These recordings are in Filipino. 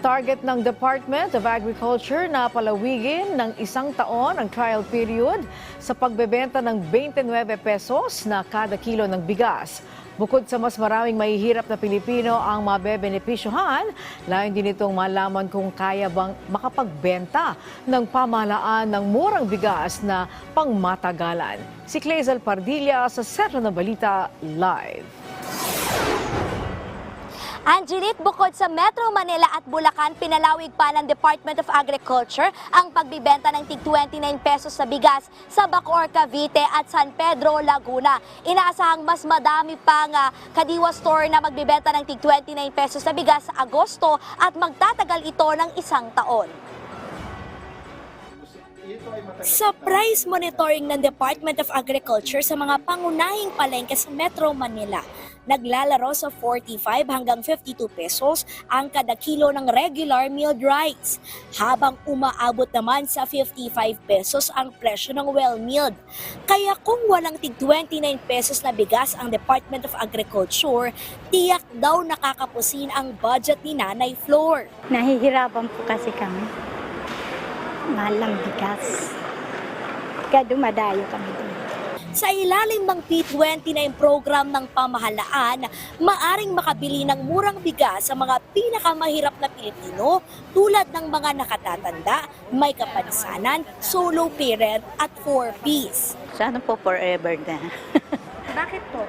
Target ng Department of Agriculture na palawigin ng 1 taon ang trial period sa pagbebenta ng 29 pesos na kada kilo ng bigas. Bukod sa mas maraming mahihirap na Pilipino ang mabebenepisyohan, layon din itong malaman kung kaya bang makapagbenta ng pamahalaan ng murang bigas na pangmatagalan. Si Clazel Pardilla sa Sentro ng Balita Live. Angelique, bukod sa Metro Manila at Bulacan, pinalawig pa ng Department of Agriculture ang pagbibenta ng tig 29 pesos sa bigas sa Bacoor, Cavite at San Pedro, Laguna. Inaasahang mas madami pang Kadiwa store na magbibenta ng tig 29 pesos sa bigas sa Agosto at magtatagal ito ng 1 taon. Sa price monitoring ng Department of Agriculture sa mga pangunahing palengke sa Metro Manila, naglalaro sa 45 hanggang 52 pesos ang kada kilo ng regular milled rice, habang umaabot naman sa 55 pesos ang presyo ng well-milled. Kaya kung walang tig 29 pesos na bigas ang Department of Agriculture, tiyak daw nakakapusin ang budget ni Nanay Flor. Nahihirapan po kasi kami. Mahal ng bigas. Kaya dumadayo kami doon. Sa ilalim ng P29 program ng pamahalaan, maaring makabili ng murang bigas sa mga pinakamahirap na Pilipino tulad ng mga nakatatanda, may kapansanan, solo parent at 4Ps. Sana po forever na. Bakit po?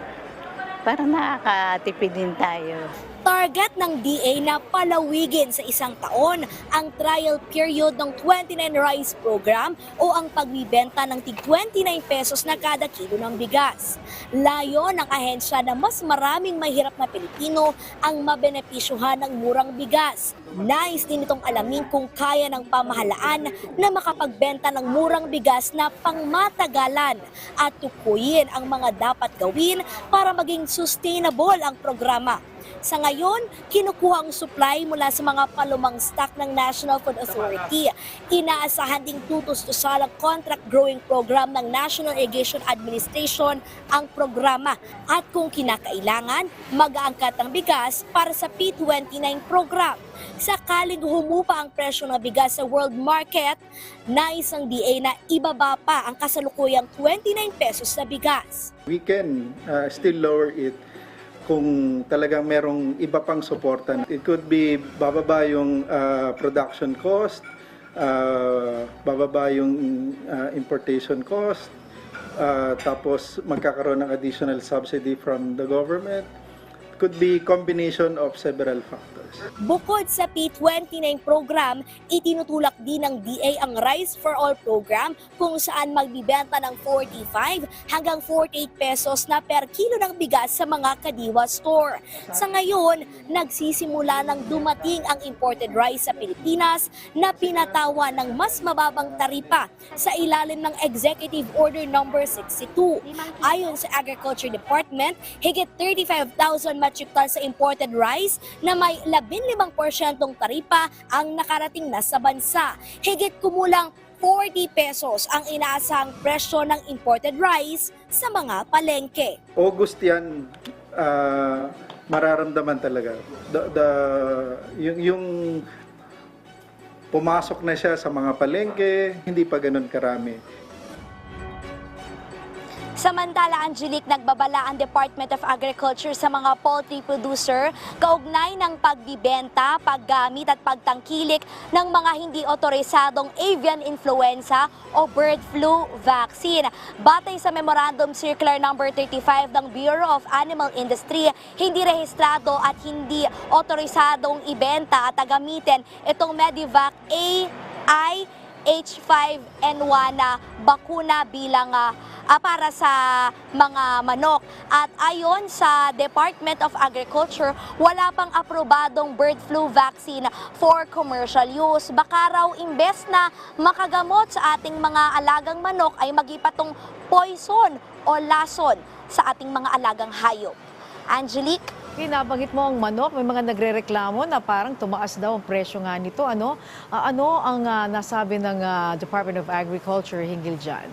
Para nakakatipid din tayo. Target ng DA na palawigin sa 1 taon ang trial period ng 29 rice program o ang pagbibenta ng tig 29 pesos na kada kilo ng bigas. Layo ng ahensya na mas maraming mahirap na Pilipino ang mabenepisyuhan ng murang bigas. Nais din itong alamin kung kaya ng pamahalaan na makapagbenta ng murang bigas na pangmatagalan at tukuyin ang mga dapat gawin para maging sustainable ang programa. Sa ngayon, kinukuha ang supply mula sa mga palumang stock ng National Food Authority. Inaasahan ding tutustusan ang contract growing program ng National Irrigation Administration ang programa. At kung kinakailangan, mag-aangkat ng bigas para sa P29 program. Sakaling humupa ang presyo ng bigas sa world market, nais ang DA na ibaba pa ang kasalukuyang 29 pesos na bigas. We can still lower it kung talagang merong iba pang suporta. It could be bababa yung production cost, bababa yung importation cost, tapos magkakaroon ng additional subsidy from the government. It could be combination of several factors. Bukod sa P29 program, itinutulak din ng DA ang Rice for All program kung saan magbibenta ng 45 hanggang 48 pesos na per kilo ng bigas sa mga Kadiwa store. Sa ngayon, nagsisimula ng dumating ang imported rice sa Pilipinas na pinatawa ng mas mababang taripa sa ilalim ng Executive Order No. 62. Ayon sa Agriculture Department, higit 35,000 metric tons sa imported rice na may 15% taripa ang nakarating na sa bansa. Higit kumulang 40 pesos ang inaasahang presyo ng imported rice sa mga palengke. August yan, mararamdaman talaga. Yung pumasok na siya sa mga palengke, hindi pa ganun karami. Samantala, Angelique, nagbabala ang Department of Agriculture sa mga poultry producer kaugnay ng pagbibenta, paggamit at pagtangkilik ng mga hindi otorisadong avian influenza o bird flu vaccine. Batay sa Memorandum Circular No. 35 ng Bureau of Animal Industry, hindi rehistrado at hindi otorisadong ibenta at gamitin itong Medivac AI H5N1 na bakuna bilang para sa mga manok. At ayon sa Department of Agriculture, wala pang aprobadong bird flu vaccine for commercial use. Baka raw imbes na makagamot sa ating mga alagang manok ay magipatong poison o lason sa ating mga alagang hayop. Angelique? Nabanggit mo ang manok, may mga nagrereklamo na parang tumaas daw ang presyo nga nito. Ano ang nasabi ng Department of Agriculture hinggil dyan?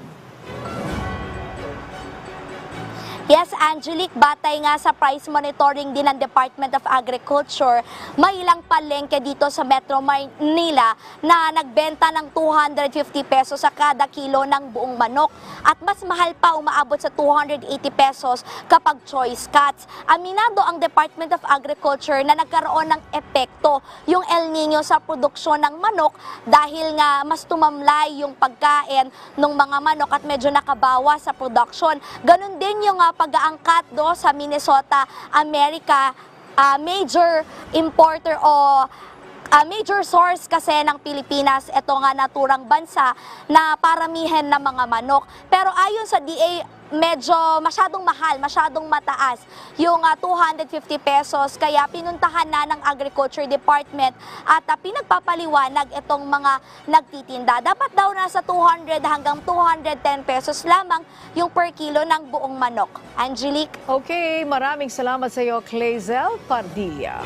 Yes, Angelique, batay nga sa price monitoring din ng Department of Agriculture, may ilang palengke dito sa Metro Manila na nagbenta ng 250 pesos sa kada kilo ng buong manok. At mas mahal pa, umaabot sa 280 pesos kapag choice cuts. Aminado ang Department of Agriculture na nagkaroon ng epekto yung El Nino sa produksyon ng manok dahil nga mas tumamlay yung pagkain ng mga manok at medyo nakabawa sa production. Ganun din yung pag-aangkat sa Minnesota, America, major importer o major source kasi ng Pilipinas, ito nga naturang bansa na paramihan ng mga manok. Pero ayon sa DA, medyo masyadong mahal, masyadong mataas yung 250 pesos. Kaya pinuntahan na ng Agriculture Department at pinagpapaliwanag itong mga nagtitinda. Dapat daw nasa 200 hanggang 210 pesos lamang yung per kilo ng buong manok. Angelique? Okay, maraming salamat sa iyo, Clazel Pardilla.